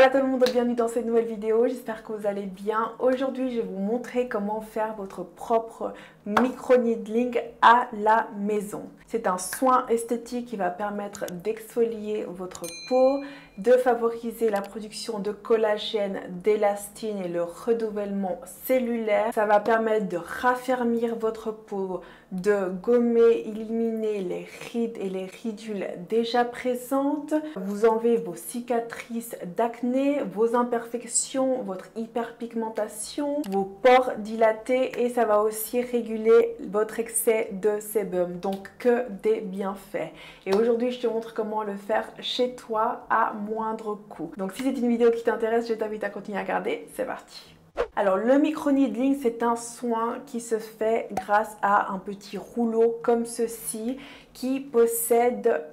Voilà tout le monde, bienvenue dans cette nouvelle vidéo, j'espère que vous allez bien. Aujourd'hui, je vais vous montrer comment faire votre propre micro-needling à la maison. C'est un soin esthétique qui va permettre d'exfolier votre peau, de favoriser la production de collagène, d'élastine et le renouvellement cellulaire. Ça va permettre de raffermir votre peau, de gommer, éliminer les rides et les ridules déjà présentes, vous enlevez vos cicatrices d'acné, vos imperfections, votre hyperpigmentation, vos pores dilatés et ça va aussi réguler votre excès de sébum, donc que des bienfaits. Et aujourd'hui, je te montre comment le faire chez toi à moindre coût. Donc si c'est une vidéo qui t'intéresse, je t'invite à continuer à regarder, c'est parti. Alors le micro-needling, c'est un soin qui se fait grâce à un petit rouleau comme ceci qui possède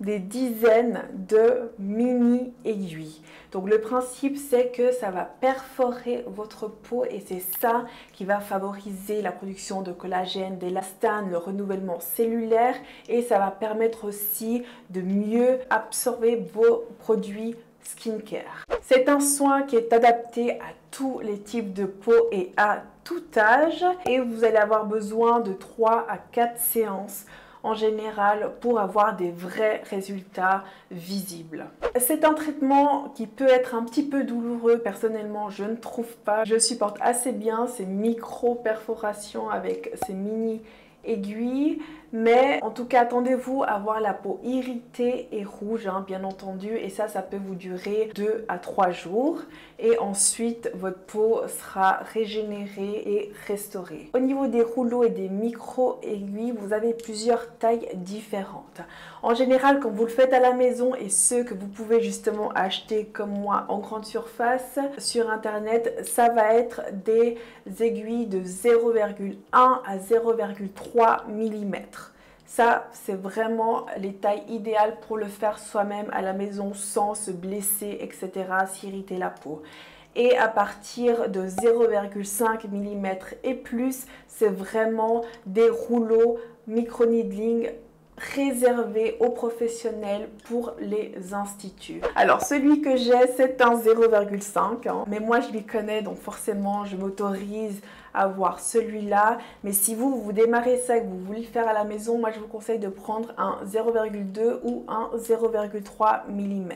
des dizaines de mini aiguilles. Donc le principe, c'est que ça va perforer votre peau et c'est ça qui va favoriser la production de collagène, d'élastane, le renouvellement cellulaire et ça va permettre aussi de mieux absorber vos produits skincare. C'est un soin qui est adapté à tous les types de peau et à tout âge et vous allez avoir besoin de 3 à 4 séances en général pour avoir des vrais résultats visibles. C'est un traitement qui peut être un petit peu douloureux, personnellement je ne trouve pas. Je supporte assez bien ces micro-perforations avec ces mini aiguilles, mais en tout cas attendez-vous à avoir la peau irritée et rouge, hein, bien entendu, et ça peut vous durer 2 à 3 jours et ensuite votre peau sera régénérée et restaurée. Au niveau des rouleaux et des micro aiguilles, vous avez plusieurs tailles différentes. En général, quand vous le faites à la maison et ceux que vous pouvez justement acheter comme moi en grande surface sur internet, ça va être des aiguilles de 0,1 à 0,3 mm. Ça, c'est vraiment les tailles idéales pour le faire soi-même à la maison sans se blesser, etc., s'irriter la peau. Et à partir de 0,5 mm et plus, c'est vraiment des rouleaux micro-needling réservé aux professionnels pour les instituts. Alors celui que j'ai, c'est un 0,5 hein, mais moi je l'y connais donc forcément je m'autorise à avoir celui-là. Mais si vous démarrez ça et que vous voulez le faire à la maison, moi je vous conseille de prendre un 0,2 ou un 0,3 mm.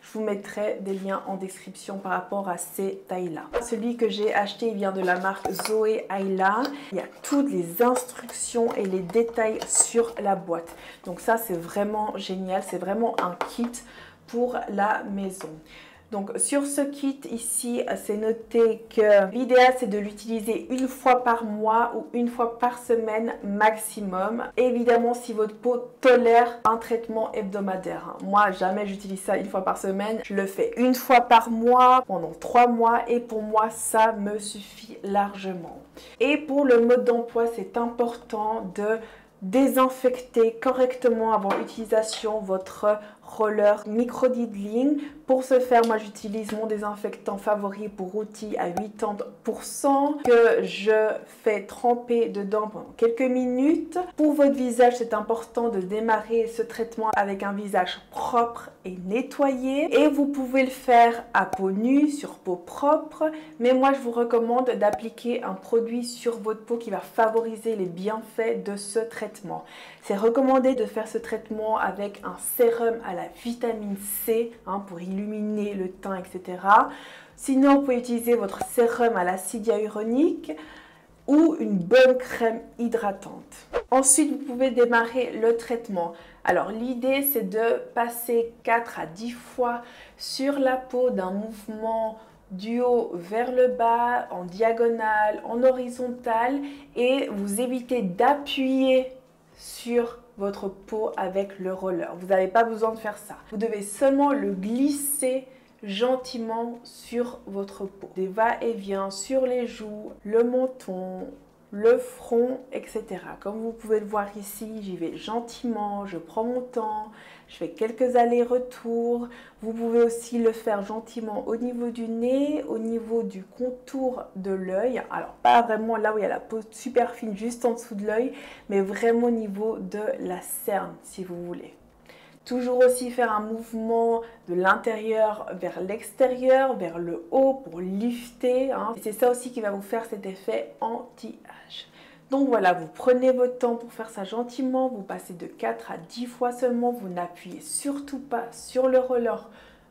Je vous mettrai des liens en description par rapport à ces tailles-là. Celui que j'ai acheté, il vient de la marque Zoé Ayla. Il y a toutes les instructions et les détails sur la boîte. Donc ça, c'est vraiment génial. C'est vraiment un kit pour la maison. Donc sur ce kit ici, c'est noté que l'idéal c'est de l'utiliser une fois par mois ou une fois par semaine maximum. Évidemment, si votre peau tolère un traitement hebdomadaire. Moi, jamais j'utilise ça une fois par semaine. Je le fais une fois par mois pendant 3 mois et pour moi, ça me suffit largement. Et pour le mode d'emploi, c'est important de désinfecter correctement avant utilisation votre roller micro-needling. Pour ce faire, moi j'utilise mon désinfectant favori pour outils à 80% que je fais tremper dedans pendant quelques minutes. Pour votre visage, c'est important de démarrer ce traitement avec un visage propre et nettoyé. Et vous pouvez le faire à peau nue, sur peau propre. Mais moi, je vous recommande d'appliquer un produit sur votre peau qui va favoriser les bienfaits de ce traitement. C'est recommandé de faire ce traitement avec un sérum à la vitamine C hein, pour illuminer le teint, etc. Sinon, vous pouvez utiliser votre sérum à l'acide hyaluronique ou une bonne crème hydratante. Ensuite, vous pouvez démarrer le traitement. Alors, l'idée, c'est de passer 4 à 10 fois sur la peau d'un mouvement du haut vers le bas, en diagonale, en horizontal et vous évitez d'appuyer sur votre peau avec le roller. Vous n'avez pas besoin de faire ça. Vous devez seulement le glisser gentiment sur votre peau. Des va-et-vient sur les joues, le menton, le front, etc. Comme vous pouvez le voir ici, j'y vais gentiment, je prends mon temps, je fais quelques allers-retours. Vous pouvez aussi le faire gentiment au niveau du nez, au niveau du contour de l'œil. Alors pas vraiment là où il y a la peau super fine, juste en dessous de l'œil, mais vraiment au niveau de la cerne, si vous voulez. Toujours aussi faire un mouvement de l'intérieur vers l'extérieur, vers le haut pour lifter. C'est ça aussi qui va vous faire cet effet anti-âge. Donc voilà, vous prenez votre temps pour faire ça gentiment, vous passez de 4 à 10 fois seulement, vous n'appuyez surtout pas sur le roller,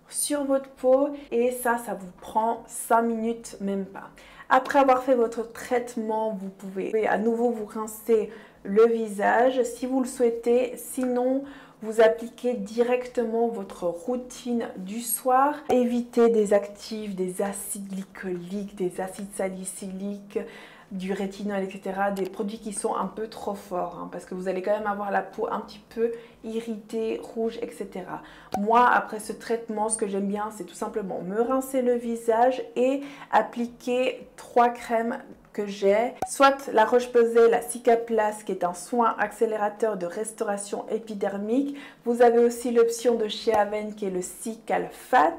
sur votre peau et ça vous prend 5 minutes, même pas. Après avoir fait votre traitement, vous pouvez à nouveau vous rincer le visage si vous le souhaitez, sinon vous appliquez directement votre routine du soir. Évitez des actifs, des acides glycoliques, des acides salicyliques, du rétinol, etc. Des produits qui sont un peu trop forts parce que vous allez quand même avoir la peau un petit peu irritée, rouge, etc. Moi, après ce traitement, ce que j'aime bien, c'est tout simplement me rincer le visage et appliquer 3 crèmes que j'ai, soit la Roche-Posay, la Cicaplast, qui est un soin accélérateur de restauration épidermique. Vous avez aussi l'option de chez Aven qui est le Cicalfat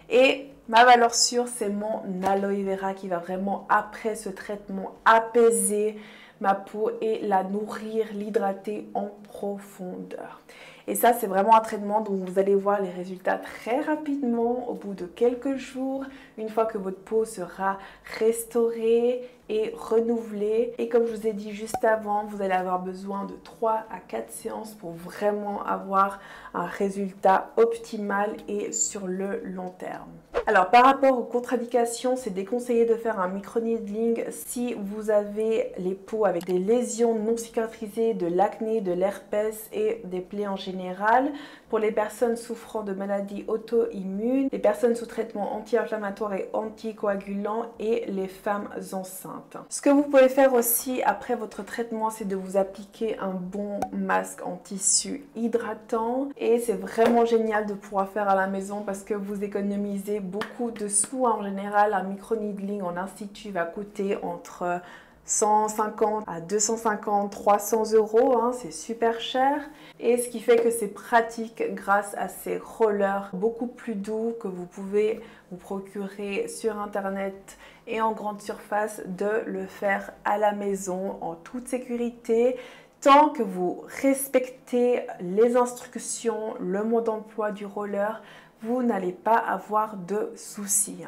et ma valeur sûre, c'est mon aloe vera qui va vraiment, après ce traitement, apaiser ma peau et la nourrir, l'hydrater en profondeur. Et ça, c'est vraiment un traitement dont vous allez voir les résultats très rapidement, au bout de quelques jours, une fois que votre peau sera restaurée et renouvelée. Et comme je vous ai dit juste avant, vous allez avoir besoin de 3 à 4 séances pour vraiment avoir un résultat optimal et sur le long terme. Alors par rapport aux contre-indications, c'est déconseillé de faire un microneedling si vous avez les peaux avec des lésions non cicatrisées, de l'acné, de l'herpès et des plaies en général. Pour les personnes souffrant de maladies auto-immunes, les personnes sous traitement anti-inflammatoire et anticoagulant et les femmes enceintes. Ce que vous pouvez faire aussi après votre traitement, c'est de vous appliquer un bon masque en tissu hydratant. Et c'est vraiment génial de pouvoir faire à la maison parce que vous économisez beaucoup de sous. En général, un microneedling en institut va coûter entre 150 à 250, 300 euros, c'est super cher. Et ce qui fait que c'est pratique grâce à ces rollers beaucoup plus doux que vous pouvez vous procurer sur internet et en grande surface, de le faire à la maison en toute sécurité. Tant que vous respectez les instructions, le mode d'emploi du roller, vous n'allez pas avoir de soucis.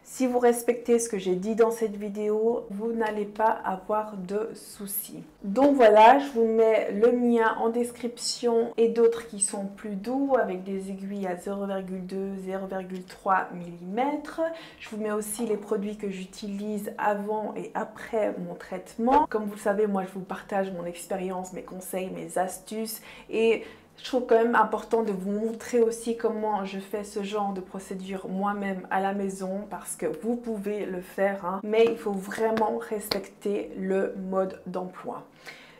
Si vous respectez ce que j'ai dit dans cette vidéo, vous n'allez pas avoir de soucis. Donc voilà, je vous mets le mien en description et d'autres qui sont plus doux avec des aiguilles à 0,2, 0,3 mm. Je vous mets aussi les produits que j'utilise avant et après mon traitement. Comme vous le savez, moi je vous partage mon expérience, mes conseils, mes astuces et je trouve quand même important de vous montrer aussi comment je fais ce genre de procédure moi-même à la maison parce que vous pouvez le faire, mais il faut vraiment respecter le mode d'emploi.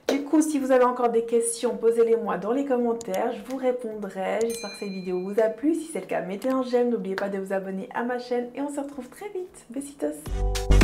Du coup, si vous avez encore des questions, posez-les moi dans les commentaires, je vous répondrai. J'espère que cette vidéo vous a plu. Si c'est le cas, mettez un j'aime, n'oubliez pas de vous abonner à ma chaîne et on se retrouve très vite. Besitos!